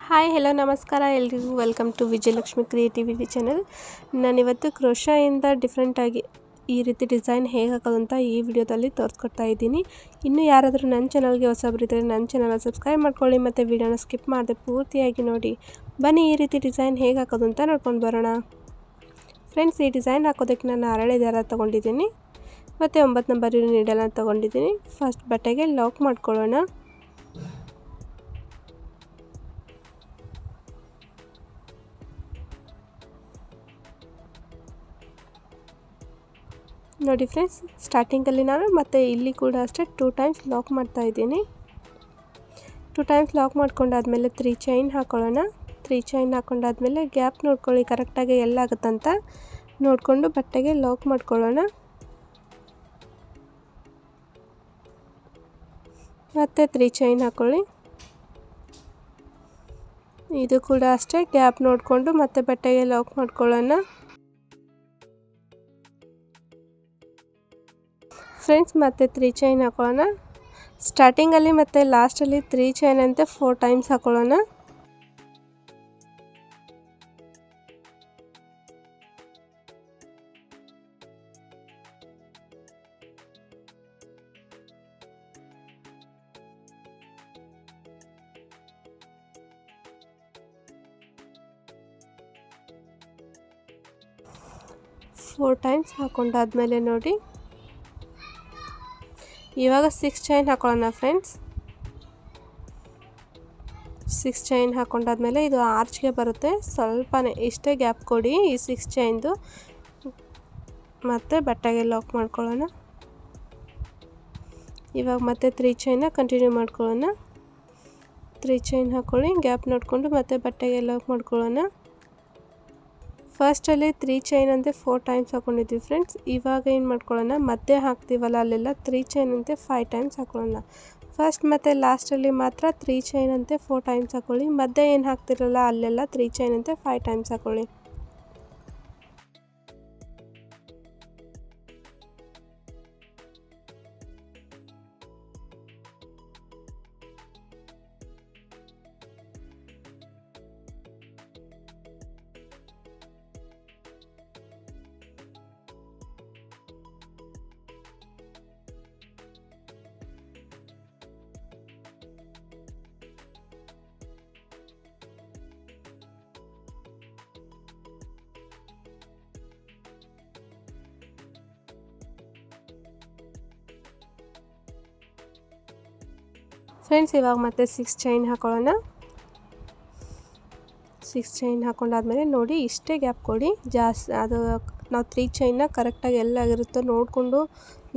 Hi hello ನಮಸ್ಕಾರ ಎಲ್ರಿಗೂ welcome to Vijayalakshmi creativity channel. ನಾನಿವತ್ತು ಕ್ರೋಶಾಯಿಂದ ಡಿಫ್ರೆಂಟಾಗಿ ಈ ರೀತಿ ಡಿಸೈನ್ ಹೇಗೆ ಹಾಕೋದು ಅಂತ ಈ ವಿಡಿಯೋದಲ್ಲಿ ತೋರಿಸ್ಕೊಡ್ತಾ ಇದ್ದೀನಿ. ಇನ್ನು ಯಾರಾದರೂ ನನ್ನ ಚಾನಲ್ಗೆ ಹೊಸಬರಿದ್ದರೆ ನನ್ನ ಚಾನಲ್ನ ಸಬ್ಸ್ಕ್ರೈಬ್ ಮಾಡ್ಕೊಳ್ಳಿ ಮತ್ತು ವಿಡಿಯೋನ ಸ್ಕಿಪ್ ಮಾಡದೆ ಪೂರ್ತಿಯಾಗಿ ನೋಡಿ. ಬನ್ನಿ ಈ ರೀತಿ ಡಿಸೈನ್ ಹೇಗೆ ಹಾಕೋದು ಅಂತ ನೋಡ್ಕೊಂಡು ಬರೋಣ. ಫ್ರೆಂಡ್ಸ್, ಈ ಡಿಸೈನ್ ಹಾಕೋದಕ್ಕೆ ನಾನು ಅರಳೆ ದಾರ ತೊಗೊಂಡಿದ್ದೀನಿ ಮತ್ತು 9 ನಂಬರ್ ನೀಡಲನ್ನು ತೊಗೊಂಡಿದ್ದೀನಿ. ಫಸ್ಟ್ ಬಟ್ಟೆಗೆ ಲಾಕ್ ಮಾಡ್ಕೊಳ್ಳೋಣ. ನೋಡಿ ಫ್ರೆಂಡ್ಸ್, ಸ್ಟಾರ್ಟಿಂಗಲ್ಲಿ ನಾನು ಮತ್ತು ಇಲ್ಲಿ ಕೂಡ ಅಷ್ಟೇ 2 ಟೈಮ್ಸ್ ಲಾಕ್ ಮಾಡ್ತಾ ಇದ್ದೀನಿ. 2 ಟೈಮ್ಸ್ ಲಾಕ್ ಮಾಡ್ಕೊಂಡಾದ್ಮೇಲೆ 3 ಚೈನ್ ಹಾಕೊಳ್ಳೋಣ. 3 ಚೈನ್ ಹಾಕೊಂಡಾದ್ಮೇಲೆ ಗ್ಯಾಪ್ ನೋಡ್ಕೊಳ್ಳಿ, ಕರೆಕ್ಟಾಗಿ ಎಲ್ಲಾಗುತ್ತಂತ ನೋಡಿಕೊಂಡು ಬಟ್ಟೆಗೆ ಲಾಕ್ ಮಾಡ್ಕೊಳ್ಳೋಣ. ಮತ್ತು 3 ಚೈನ್ ಹಾಕ್ಕೊಳ್ಳಿ. ಇದು ಕೂಡ ಅಷ್ಟೇ ಗ್ಯಾಪ್ ನೋಡಿಕೊಂಡು ಮತ್ತೆ ಬಟ್ಟೆಗೆ ಲಾಕ್ ಮಾಡ್ಕೊಳ್ಳೋಣ. ಫ್ರೆಂಡ್ಸ್, ಮತ್ತೆ 3 ಚೈನ್ ಹಾಕೊಳ್ಳೋಣ. ಸ್ಟಾರ್ಟಿಂಗಲ್ಲಿ ಮತ್ತು ಲಾಸ್ಟಲ್ಲಿ 3 ಚೈನ್ ಅಂತೆ 4 ಟೈಮ್ಸ್ ಹಾಕೊಳ್ಳೋಣ. ಫೋರ್ ಟೈಮ್ಸ್ ಹಾಕೊಂಡಾದ್ಮೇಲೆ ನೋಡಿ ಇವಾಗ 6 ಚೈನ್ ಹಾಕೊಳ್ಳೋಣ. ಫ್ರೆಂಡ್ಸ್, 6 ಚೈನ್ ಹಾಕೊಂಡಾದ್ಮೇಲೆ ಇದು ಆರ್ಚ್ಗೆ ಬರುತ್ತೆ, ಸ್ವಲ್ಪನೇ ಇಷ್ಟೇ ಗ್ಯಾಪ್ ಕೊಡಿ ಈ 6 ಚೈನ್ದು. ಮತ್ತು ಬಟ್ಟೆಗೆ ಲಾಕ್ ಮಾಡ್ಕೊಳ್ಳೋಣ. ಇವಾಗ ಮತ್ತೆ 3 ಚೈನ ಕಂಟಿನ್ಯೂ ಮಾಡ್ಕೊಳ್ಳೋಣ. 3 ಚೈನ್ ಹಾಕ್ಕೊಳ್ಳಿ, ಗ್ಯಾಪ್ ನೋಡಿಕೊಂಡು ಮತ್ತೆ ಬಟ್ಟೆಗೆ ಲಾಕ್ ಮಾಡ್ಕೊಳ್ಳೋಣ. ಫಸ್ಟಲ್ಲಿ 3 ಚೈನ್ ಅಂತೆ 4 ಟೈಮ್ಸ್ ಹಾಕ್ಕೊಂಡಿದ್ವಿ ಫ್ರೆಂಡ್ಸ್. ಇವಾಗ ಏನು ಮಾಡ್ಕೊಳ್ಳೋಣ, ಮಧ್ಯೆ ಹಾಕ್ತೀವಲ್ಲ ಅಲ್ಲೆಲ್ಲ 3 ಚೈನ್ ಅಂತೆ 5 ಟೈಮ್ಸ್ ಹಾಕ್ಕೊಳ್ಳೋಣ. ಫಸ್ಟ್ ಮತ್ತು ಲಾಸ್ಟಲ್ಲಿ ಮಾತ್ರ 3 ಚೈನ್ ಅಂತೆ 4 ಟೈಮ್ಸ್ ಹಾಕ್ಕೊಳ್ಳಿ. ಮಧ್ಯೆ ಏನು ಹಾಕ್ತಿರಲ್ಲ ಅಲ್ಲೆಲ್ಲ 3 ಚೈನ್ ಅಂತೆ 5 ಟೈಮ್ಸ್ ಹಾಕ್ಕೊಳ್ಳಿ. ಫ್ರೆಂಡ್ಸ್, ಇವಾಗ ಮತ್ತೆ 6 ಚೈನ್ ಹಾಕೊಳ್ಳೋಣ. 6 ಚೈನ್ ಹಾಕೊಂಡಾದ್ಮೇಲೆ ನೋಡಿ ಇಷ್ಟೇ ಗ್ಯಾಪ್ ಕೊಡಿ, ಜಾಸ್ತಿ ಅದು ನಾವು 3 ಚೈನ್ನ ಕರೆಕ್ಟಾಗಿ ಎಲ್ಲಾಗಿರುತ್ತೋ ನೋಡಿಕೊಂಡು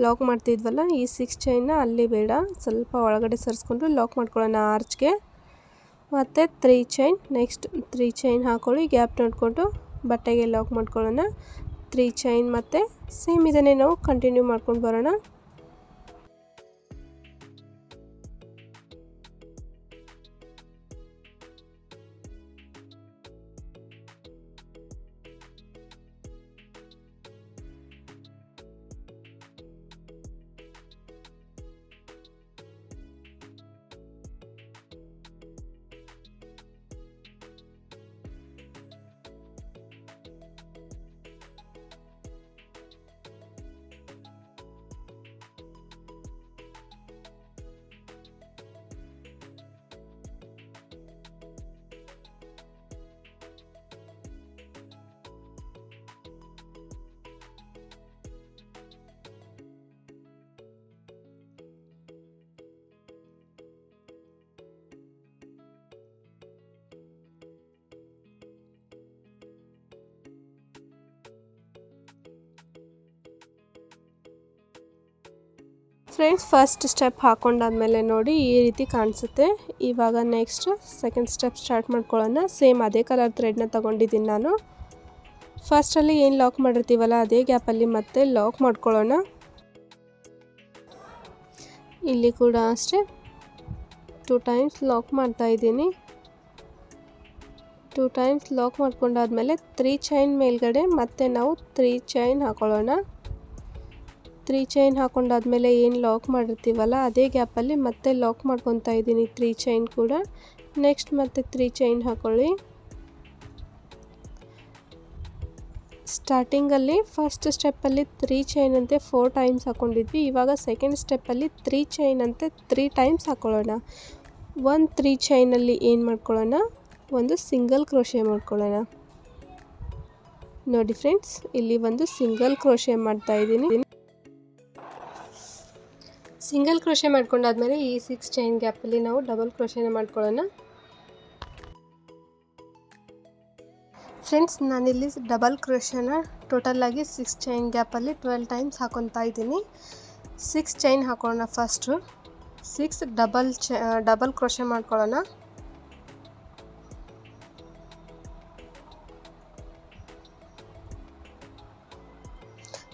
ಲಾಕ್ ಮಾಡ್ತಿದ್ವಲ್ಲ, ಈ 6 ಚೈನ್ನ ಅಲ್ಲಿ ಬೇಡ, ಸ್ವಲ್ಪ ಒಳಗಡೆ ಸರಿಸ್ಕೊಂಡು ಲಾಕ್ ಮಾಡ್ಕೊಳ್ಳೋಣ ಆರ್ಚ್ಗೆ. ಮತ್ತು 3 ಚೈನ್, ನೆಕ್ಸ್ಟ್ 3 ಚೈನ್ ಹಾಕ್ಕೊಳ್ಳಿ, ಗ್ಯಾಪ್ ನೋಡಿಕೊಂಡು ಬಟ್ಟೆಗೆ ಲಾಕ್ ಮಾಡ್ಕೊಳ್ಳೋಣ. 3 ಚೈನ್ ಮತ್ತು ಸೇಮ್ ಇದನ್ನೇ ನಾವು ಕಂಟಿನ್ಯೂ ಮಾಡ್ಕೊಂಡು ಬರೋಣ. ಫ್ರೆಂಡ್ಸ್, ಫಸ್ಟ್ ಸ್ಟೆಪ್ ಹಾಕೊಂಡಾದ್ಮೇಲೆ ನೋಡಿ ಈ ರೀತಿ ಕಾಣಿಸುತ್ತೆ. ಇವಾಗ ನೆಕ್ಸ್ಟ್ ಸೆಕೆಂಡ್ ಸ್ಟೆಪ್ ಸ್ಟಾರ್ಟ್ ಮಾಡ್ಕೊಳ್ಳೋಣ. ಸೇಮ್ ಅದೇ ಕಲರ್ ಥ್ರೆಡ್ನ ತೊಗೊಂಡಿದ್ದೀನಿ ನಾನು. ಫಸ್ಟಲ್ಲಿ ಏನು ಲಾಕ್ ಮಾಡಿರ್ತೀವಲ್ಲ ಅದೇ ಗ್ಯಾಪಲ್ಲಿ ಮತ್ತೆ ಲಾಕ್ ಮಾಡ್ಕೊಳ್ಳೋಣ. ಇಲ್ಲಿ ಕೂಡ ಅಷ್ಟೇ 2 ಟೈಮ್ಸ್ ಲಾಕ್ ಮಾಡ್ತಾಯಿದ್ದೀನಿ. 2 ಟೈಮ್ಸ್ ಲಾಕ್ ಮಾಡ್ಕೊಂಡಾದ್ಮೇಲೆ 3 ಚೈನ್ ಮೇಲ್ಗಡೆ ಮತ್ತೆ ನಾವು 3 ಚೈನ್ ಹಾಕೊಳ್ಳೋಣ. 3 ಚೈನ್ ಹಾಕೊಂಡಾದ್ಮೇಲೆ ಏನು ಲಾಕ್ ಮಾಡಿರ್ತೀವಲ್ಲ ಅದೇ ಗ್ಯಾಪಲ್ಲಿ ಮತ್ತೆ ಲಾಕ್ ಮಾಡ್ಕೊತಾ ಇದ್ದೀನಿ 3 ಚೈನ್ ಕೂಡ. ನೆಕ್ಸ್ಟ್ ಮತ್ತೆ 3 ಚೈನ್ ಹಾಕೊಳ್ಳಿ. ಸ್ಟಾರ್ಟಿಂಗಲ್ಲಿ ಫಸ್ಟ್ ಸ್ಟೆಪ್ಪಲ್ಲಿ 3 ಚೈನ್ ಅಂತೆ 4 ಟೈಮ್ಸ್ ಹಾಕ್ಕೊಂಡಿದ್ವಿ. ಇವಾಗ ಸೆಕೆಂಡ್ ಸ್ಟೆಪ್ಪಲ್ಲಿ 3 ಚೈನ್ ಅಂತೆ 3 ಟೈಮ್ಸ್ ಹಾಕ್ಕೊಳ್ಳೋಣ. 3 ಚೈನಲ್ಲಿ ಏನು ಮಾಡ್ಕೊಳ್ಳೋಣ, ಒಂದು ಸಿಂಗಲ್ ಕ್ರೋಶೆ ಮಾಡ್ಕೊಳ್ಳೋಣ. ನೋಡಿ ಫ್ರೆಂಡ್ಸ್, ಇಲ್ಲಿ ಒಂದು ಸಿಂಗಲ್ ಕ್ರೋಶೆ ಮಾಡ್ತಾ ಇದ್ದೀನಿ. ಸಿಂಗಲ್ ಕ್ರೋಶೆ ಮಾಡ್ಕೊಂಡಾದ್ಮೇಲೆ ಈ 6 ಚೈನ್ ಗ್ಯಾಪಲ್ಲಿ ನಾವು ಡಬಲ್ ಕ್ರೋಶೆನ ಮಾಡ್ಕೊಳ್ಳೋಣ. ಫ್ರೆಂಡ್ಸ್, ನಾನಿಲ್ಲಿ ಡಬಲ್ ಕ್ರೋಶೆನ ಟೋಟಲಾಗಿ 6 ಚೈನ್ ಗ್ಯಾಪಲ್ಲಿ 12 ಟೈಮ್ಸ್ ಹಾಕೊತಾ ಇದ್ದೀನಿ. 6 ಚೈನ್ ಹಾಕೊಳ್ಳೋಣ. ಫಸ್ಟು 6 ಡಬಲ್ ಕ್ರೋಶೆ ಮಾಡ್ಕೊಳ್ಳೋಣ.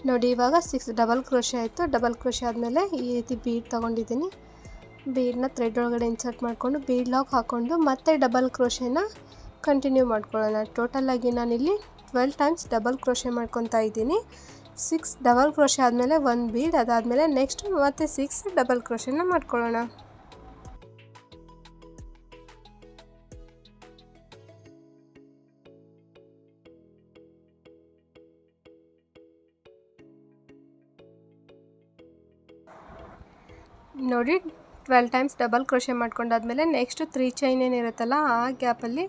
ನೋಡಿ, ಇವಾಗ 6 ಡಬಲ್ ಕ್ರೋಶೆ ಆಯಿತು. ಡಬಲ್ ಕ್ರೋಶೆ ಆದಮೇಲೆ ಈ ರೀತಿ ಬೀಡ್ ತೊಗೊಂಡಿದ್ದೀನಿ. ಬೀಡನ್ನ ಥ್ರೆಡ್ ಒಳಗಡೆ ಇನ್ಸರ್ಟ್ ಮಾಡಿಕೊಂಡು ಬೀಡ್ ಲಾಕ್ ಹಾಕ್ಕೊಂಡು ಮತ್ತೆ ಡಬಲ್ ಕ್ರೋಶೆನ ಕಂಟಿನ್ಯೂ ಮಾಡ್ಕೊಳ್ಳೋಣ. ಟೋಟಲಾಗಿ ನಾನಿಲ್ಲಿ 12 ಟೈಮ್ಸ್ ಡಬಲ್ ಕ್ರೋಶೆ ಮಾಡ್ಕೊತಾ ಇದ್ದೀನಿ. 6 ಡಬಲ್ ಕ್ರೋಶೆ ಆದಮೇಲೆ 1 ಬೀಡ್, ಅದಾದಮೇಲೆ ನೆಕ್ಸ್ಟ್ ಮತ್ತೆ 6 ಡಬಲ್ ಕ್ರೋಶೆನ ಮಾಡ್ಕೊಳ್ಳೋಣ. ನೋಡಿ, 12 ಟೈಮ್ಸ್ ಡಬಲ್ ಕ್ರೋಶೆ ಮಾಡ್ಕೊಂಡಾದ್ಮೇಲೆ ನೆಕ್ಸ್ಟ್ 3 ಚೈನ್ ಏನಿರುತ್ತಲ್ಲ ಆ ಗ್ಯಾಪಲ್ಲಿ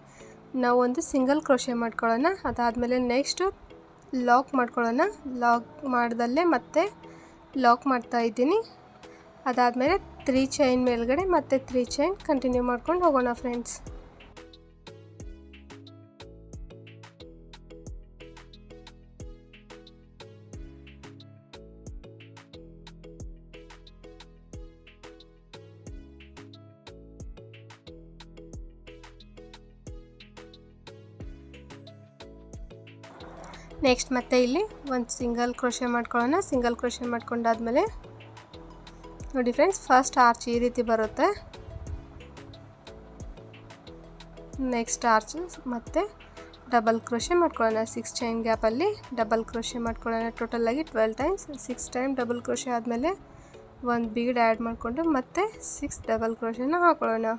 ನಾವು ಒಂದು ಸಿಂಗಲ್ ಕ್ರೋಶೆ ಮಾಡ್ಕೊಳ್ಳೋಣ. ಅದಾದಮೇಲೆ ನೆಕ್ಸ್ಟು ಲಾಕ್ ಮಾಡ್ಕೊಳ್ಳೋಣ. ಲಾಕ್ ಮಾಡ್ದಲ್ಲೇ ಮತ್ತೆ ಲಾಕ್ ಮಾಡ್ತಾ ಇದ್ದೀನಿ. ಅದಾದಮೇಲೆ 3 ಚೈನ್ ಮೇಲ್ಗಡೆ ಮತ್ತೆ 3 ಚೈನ್ ಕಂಟಿನ್ಯೂ ಮಾಡ್ಕೊಂಡು ಹೋಗೋಣ ಫ್ರೆಂಡ್ಸ್. ನೆಕ್ಸ್ಟ್ ಮತ್ತೆ ಇಲ್ಲಿ ಒಂದು ಸಿಂಗಲ್ ಕ್ರೋಶೆ ಮಾಡ್ಕೊಳ್ಳೋಣ. ಸಿಂಗಲ್ ಕ್ರೋಶೆ ಮಾಡ್ಕೊಂಡಾದ್ಮೇಲೆ ನೋಡಿ ಫ್ರೆಂಡ್ಸ್, ಫಸ್ಟ್ ಆರ್ಚ್ ಈ ರೀತಿ ಬರುತ್ತೆ. ನೆಕ್ಸ್ಟ್ ಆರ್ಚ್ ಮತ್ತೆ ಡಬಲ್ ಕ್ರೋಶೆ ಮಾಡ್ಕೊಳ್ಳೋಣ. 6 ಚೈನ್ ಗ್ಯಾಪಲ್ಲಿ ಡಬಲ್ ಕ್ರೋಶೆ ಮಾಡ್ಕೊಳ್ಳೋಣ. ಟೋಟಲಾಗಿ 12 ಟೈಮ್ಸ್. 6 ಟೈಮ್ ಡಬಲ್ ಕ್ರೋಶೆ ಆದಮೇಲೆ ಒಂದು ಬೀಡ್ ಆ್ಯಡ್ ಮಾಡಿಕೊಂಡು ಮತ್ತೆ 6 ಡಬಲ್ ಕ್ರೋಶೆನ ಹಾಕೊಳ್ಳೋಣ.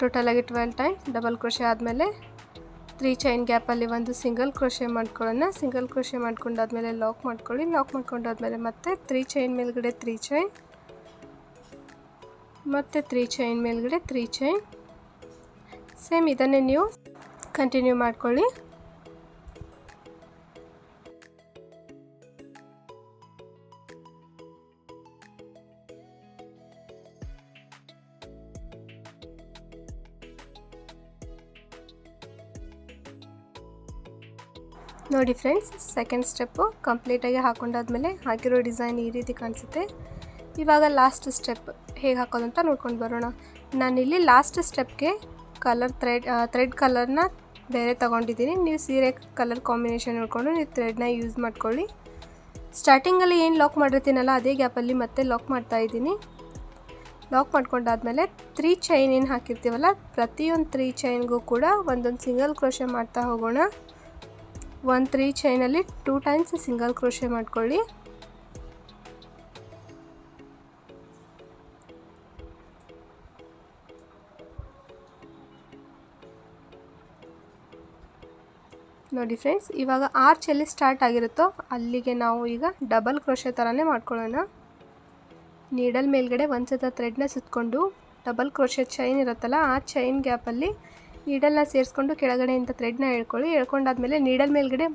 ಟೋಟಲಾಗಿ 12 ಟೈಮ್ ಡಬಲ್ ಕ್ರೋಶೆ ಆದಮೇಲೆ 3 ಚೈನ್ ಗ್ಯಾಪಲ್ಲಿ ಒಂದು ಸಿಂಗಲ್ ಕ್ರೋಶೆ ಮಾಡ್ಕೊಳ್ಳೋಣ. ಸಿಂಗಲ್ ಕ್ರೋಶೆ ಮಾಡ್ಕೊಂಡಾದ್ಮೇಲೆ ಲಾಕ್ ಮಾಡ್ಕೊಳ್ಳಿ. ಲಾಕ್ ಮಾಡ್ಕೊಂಡಾದ್ಮೇಲೆ ಮತ್ತೆ 3 ಚೈನ್ ಮೇಲ್ಗಡೆ 3 ಚೈನ್, ಮತ್ತು 3 ಚೈನ್ ಮೇಲ್ಗಡೆ 3 ಚೈನ್. ಸೇಮ್ ಇದನ್ನೇ ನೀವು ಕಂಟಿನ್ಯೂ ಮಾಡ್ಕೊಳ್ಳಿ. ನೋಡಿ ಫ್ರೆಂಡ್ಸ್, ಸೆಕೆಂಡ್ ಸ್ಟೆಪ್ಪು ಕಂಪ್ಲೀಟಾಗಿ ಹಾಕೊಂಡಾದ್ಮೇಲೆ ಹಾಕಿರೋ ಡಿಸೈನ್ ಈ ರೀತಿ ಕಾಣಿಸುತ್ತೆ. ಇವಾಗ ಲಾಸ್ಟ್ ಸ್ಟೆಪ್ ಹೇಗೆ ಹಾಕೋದು ಅಂತ ನೋಡ್ಕೊಂಡು ಬರೋಣ. ನಾನಿಲ್ಲಿ ಲಾಸ್ಟ್ ಸ್ಟೆಪ್ಗೆ ಥ್ರೆಡ್ ಕಲರ್ನ ಬೇರೆ ತೊಗೊಂಡಿದ್ದೀನಿ. ನೀವು ಸೀರೆ ಕಲರ್ ಕಾಂಬಿನೇಷನ್ ನೋಡಿಕೊಂಡು ನೀವು ಥ್ರೆಡ್ನ ಯೂಸ್ ಮಾಡ್ಕೊಳ್ಳಿ. ಸ್ಟಾರ್ಟಿಂಗಲ್ಲಿ ಏನು ಲಾಕ್ ಮಾಡಿರ್ತೀನಲ್ಲ ಅದೇ ಗ್ಯಾಪಲ್ಲಿ ಮತ್ತೆ ಲಾಕ್ ಮಾಡ್ತಾಯಿದ್ದೀನಿ. ಲಾಕ್ ಮಾಡ್ಕೊಂಡಾದ್ಮೇಲೆ 3 ಚೈನ್ ಏನು ಹಾಕಿರ್ತೀವಲ್ಲ ಪ್ರತಿಯೊಂದು 3 ಚೈನ್ಗೂ ಕೂಡ ಒಂದೊಂದು ಸಿಂಗಲ್ ಕ್ರೋಶೆ ಮಾಡ್ತಾ ಹೋಗೋಣ. 3 ಚೈನಲ್ಲಿ 2 ಟೈಮ್ಸ್ ಸಿಂಗಲ್ ಕ್ರೋಶೆ ಮಾಡ್ಕೊಳ್ಳಿ. ನೋಡಿ ಫ್ರೆಂಡ್ಸ್, ಇವಾಗ ಆರ್ಚ್ ಎಲ್ಲಿ ಸ್ಟಾರ್ಟ್ ಆಗಿರುತ್ತೋ ಅಲ್ಲಿಗೆ ನಾವು ಈಗ ಡಬಲ್ ಕ್ರೋಶೆ ಥರನೇ ಮಾಡ್ಕೊಳ್ಳೋಣ. ನೀಡಲ್ ಮೇಲ್ಗಡೆ ಒಂದು ಸತ ಥ್ರೆಡ್ನ ಸುತ್ತಕೊಂಡು ಡಬಲ್ ಕ್ರೋಶೆ ಚೈನ್ ಇರುತ್ತಲ್ಲ ಆ ಚೈನ್ ಗ್ಯಾಪಲ್ಲಿ ನೀಡಲ್ನ ಸೇರಿಸ್ಕೊಂಡು ಕೆಳಗಡೆಯಿಂದ ಥ್ರೆಡ್ನ ಎಳ್ಕೊಳ್ಳಿ. ಎಳ್ಕೊಂಡಾದ್ಮೇಲೆ ನೀಡಲ್ ಮೇಲ್ಗಡೆ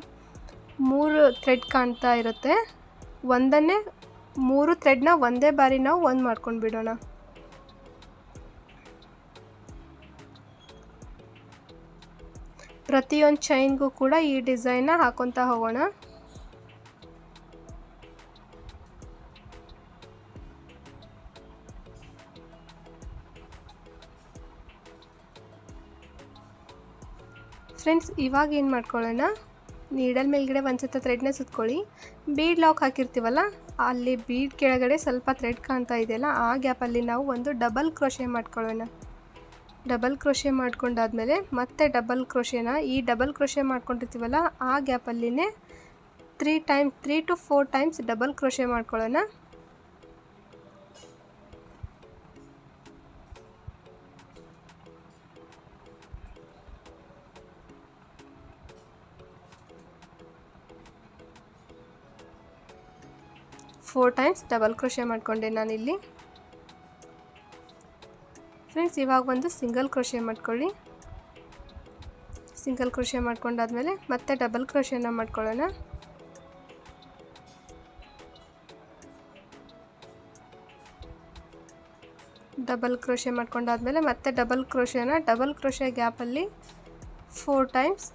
3 ಥ್ರೆಡ್ ಕಾಣ್ತಾ ಇರುತ್ತೆ. ಒಂದನ್ನೇ 3 ಥ್ರೆಡ್ನ ಒಂದೇ ಬಾರಿ ನಾವು ಒಂದು ಮಾಡ್ಕೊಂಡು ಬಿಡೋಣ. ಪ್ರತಿಯೊಂದು ಚೈನ್ಗೂ ಕೂಡ ಈ ಡಿಸೈನ್ನ ಹಾಕೊತಾ ಹೋಗೋಣ. ಫ್ರೆಂಡ್ಸ್, ಇವಾಗ ಏನು ಮಾಡ್ಕೊಳ್ಳೋಣ, ನೀಡಲ್ ಮೇಲ್ಗಡೆ ಒಂದು ಸತ ಥ್ರೆಡ್ನ ಸುತ್ಕೊಳ್ಳಿ. ಬೀಡ್ ಲಾಕ್ ಹಾಕಿರ್ತೀವಲ್ಲ, ಅಲ್ಲಿ ಬೀಡ್ ಕೆಳಗಡೆ ಸ್ವಲ್ಪ ಥ್ರೆಡ್ ಕಾಣ್ತಾ ಇದೆಯಲ್ಲ, ಆ ಗ್ಯಾಪಲ್ಲಿ ನಾವು ಒಂದು ಡಬಲ್ ಕ್ರೋಶೆ ಮಾಡ್ಕೊಳ್ಳೋಣ. ಡಬಲ್ ಕ್ರೋಶೆ ಮಾಡ್ಕೊಂಡಾದ್ಮೇಲೆ ಮತ್ತೆ ಡಬಲ್ ಕ್ರೋಶೆನ ಈ ಡಬಲ್ ಕ್ರೋಶೆ ಮಾಡ್ಕೊಂಡಿರ್ತೀವಲ್ಲ ಆ ಗ್ಯಾಪಲ್ಲಿನೇ 3 to 4 ಟೈಮ್ಸ್ ಡಬಲ್ ಕ್ರೋಶೆ ಮಾಡ್ಕೊಳ್ಳೋಣ. ಫೋರ್ ಟೈಮ್ಸ್ ಡಬಲ್ ಕ್ರೋಶೆ ಮಾಡಿಕೊಂಡೆ ನಾನಿಲ್ಲಿ. ಫ್ರೆಂಡ್ಸ್, ಇವಾಗ ಒಂದು ಸಿಂಗಲ್ ಕ್ರೋಶೆ ಮಾಡ್ಕೊಳ್ಳಿ. ಸಿಂಗಲ್ ಕ್ರೋಶೆ ಮಾಡ್ಕೊಂಡಾದ್ಮೇಲೆ ಮತ್ತೆ ಡಬಲ್ ಕ್ರೋಶೆನ ಮಾಡ್ಕೊಳ್ಳೋಣ. ಡಬಲ್ ಕ್ರೋಶೆ ಮಾಡ್ಕೊಂಡಾದ್ಮೇಲೆ ಮತ್ತೆ ಡಬಲ್ ಕ್ರೋಶೆ ಗ್ಯಾಪಲ್ಲಿ 4 ಟೈಮ್ಸ್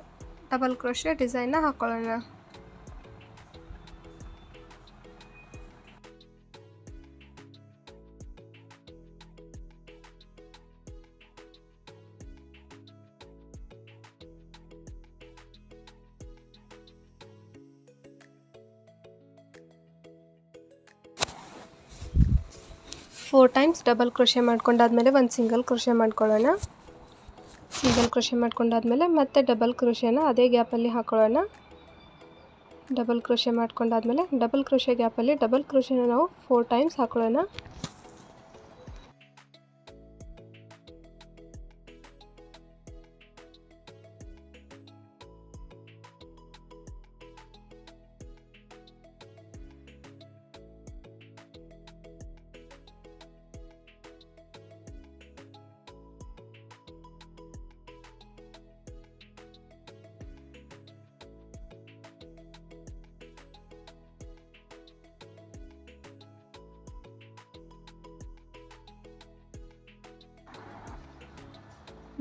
ಡಬಲ್ ಕ್ರೋಶೆ ಡಿಸೈನ್ನ ಹಾಕೊಳ್ಳೋಣ. ಫೋರ್ ಟೈಮ್ಸ್ ಡಬಲ್ ಕ್ರೋಶೆ ಮಾಡ್ಕೊಂಡಾದ್ಮೇಲೆ ಒಂದು ಸಿಂಗಲ್ ಕ್ರೋಶೆ ಮಾಡ್ಕೊಳ್ಳೋಣ. ಸಿಂಗಲ್ ಕ್ರೋಶೆ ಮಾಡ್ಕೊಂಡಾದ್ಮೇಲೆ ಮತ್ತೆ ಡಬಲ್ ಕ್ರೋಶೆನ ಅದೇ ಗ್ಯಾಪಲ್ಲಿ ಹಾಕೊಳ್ಳೋಣ. ಡಬಲ್ ಕ್ರೋಶೆ ಮಾಡ್ಕೊಂಡಾದ್ಮೇಲೆ ಡಬಲ್ ಕ್ರೋಶೆ ಗ್ಯಾಪಲ್ಲಿ ಡಬಲ್ ಕ್ರೋಶೆನ ನಾವು 4 ಟೈಮ್ಸ್ ಹಾಕೊಳ್ಳೋಣ.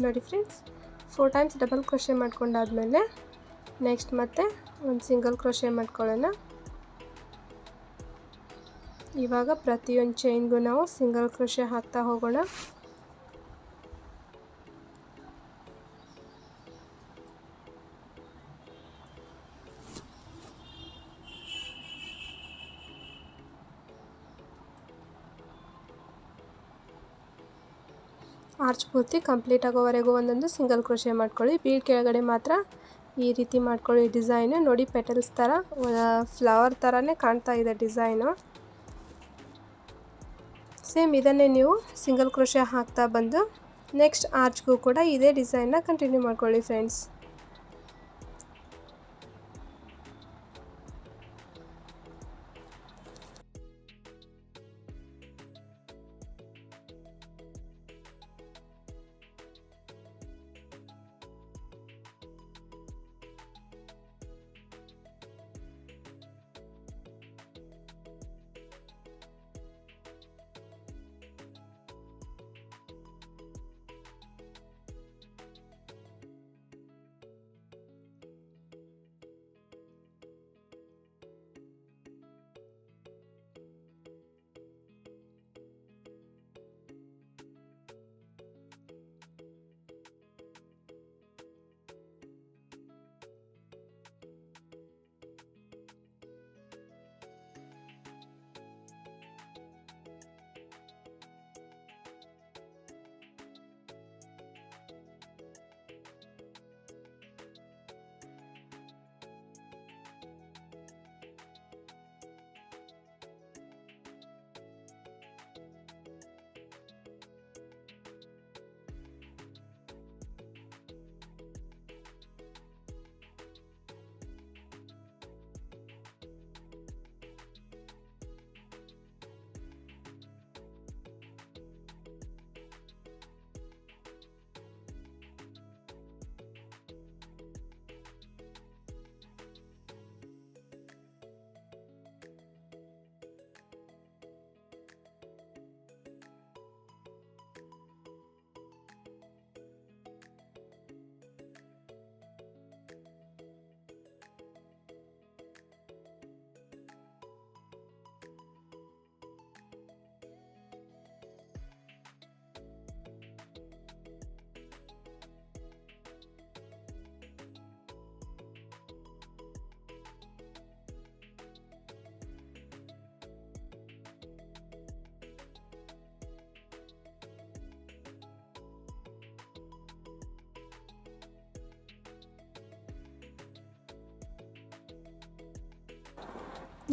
ನೋಡಿ ಫ್ರೆಂಡ್ಸ್, 4 ಟೈಮ್ಸ್ ಡಬಲ್ ಕ್ರೋಶೆ ಮಾಡ್ಕೊಂಡಾದ್ಮೇಲೆ ನೆಕ್ಸ್ಟ್ ಮತ್ತೆ ಒಂದು ಸಿಂಗಲ್ ಕ್ರೋಶೆ ಮಾಡ್ಕೊಳ್ಳೋಣ. ಇವಾಗ ಪ್ರತಿಯೊಂದು ಚೈನ್ಗೂ ನಾವು ಸಿಂಗಲ್ ಕ್ರೋಶೆ ಹಾಕ್ತಾ ಹೋಗೋಣ. ಆರ್ಚ್ ಪೂರ್ತಿ ಕಂಪ್ಲೀಟ್ ಆಗೋವರೆಗೂ ಒಂದೊಂದು ಸಿಂಗಲ್ ಕ್ರೋಶೆ ಮಾಡ್ಕೊಳ್ಳಿ. ಬೀಡ್ ಕೆಳಗಡೆ ಮಾತ್ರ ಈ ರೀತಿ ಮಾಡ್ಕೊಳ್ಳಿ. ಡಿಸೈನು ನೋಡಿ, ಪೆಟಲ್ಸ್ ಥರ ಫ್ಲವರ್ ಥರನೇ ಕಾಣ್ತಾ ಇದೆ ಡಿಸೈನು. ಸೇಮ್ ಇದನ್ನೇ ನೀವು ಸಿಂಗಲ್ ಕ್ರೋಶೆ ಹಾಕ್ತಾ ಬಂದು ನೆಕ್ಸ್ಟ್ ಆರ್ಚ್ಗೂ ಕೂಡ ಇದೇ ಡಿಸೈನ್ನ ಕಂಟಿನ್ಯೂ ಮಾಡ್ಕೊಳ್ಳಿ ಫ್ರೆಂಡ್ಸ್.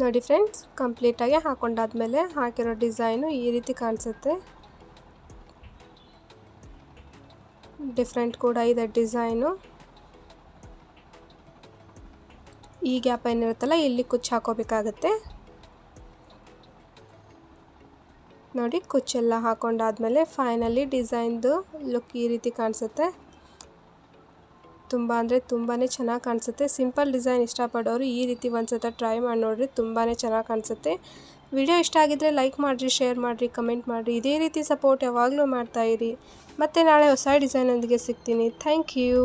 ನೋಡಿ ಫ್ರೆಂಡ್ಸ್, ಕಂಪ್ಲೀಟಾಗಿ ಹಾಕೊಂಡಾದ್ಮೇಲೆ ಹಾಕಿರೋ ಡಿಸೈನು ಈ ರೀತಿ ಕಾಣಿಸುತ್ತೆ. ಡಿಫ್ರೆಂಟ್ ಕೂಡ ಇದೆ ಡಿಸೈನು. ಈ ಗ್ಯಾಪ್ ಏನಿರುತ್ತಲ್ಲ ಇಲ್ಲಿ ಕುಚ್ಚು ಹಾಕೋಬೇಕಾಗತ್ತೆ. ನೋಡಿ, ಕುಚ್ಚೆಲ್ಲ ಹಾಕೊಂಡಾದ್ಮೇಲೆ ಫೈನಲಿ ಡಿಸೈನ್ದು ಲುಕ್ ಈ ರೀತಿ ಕಾಣಿಸುತ್ತೆ. ತುಂಬ ಅಂದರೆ ತುಂಬಾ ಚೆನ್ನಾಗಿ ಕಾಣಿಸುತ್ತೆ. ಸಿಂಪಲ್ ಡಿಸೈನ್ ಇಷ್ಟಪಡೋರು ಈ ರೀತಿ ಒಂದ್ಸಲ ಟ್ರೈ ಮಾಡಿ ನೋಡಿರಿ, ತುಂಬಾ ಚೆನ್ನಾಗಿ ಕಾಣಿಸುತ್ತೆ. ವಿಡಿಯೋ ಇಷ್ಟ ಆಗಿದ್ದರೆ ಲೈಕ್ ಮಾಡಿರಿ, ಶೇರ್ ಮಾಡಿರಿ, ಕಮೆಂಟ್ ಮಾಡಿರಿ. ಇದೇ ರೀತಿ ಸಪೋರ್ಟ್ ಯಾವಾಗಲೂ ಮಾಡ್ತಾಯಿರಿ. ಮತ್ತು ನಾಳೆ ಹೊಸ ಡಿಸೈನೊಂದಿಗೆ ಸಿಗ್ತೀನಿ. Thank you.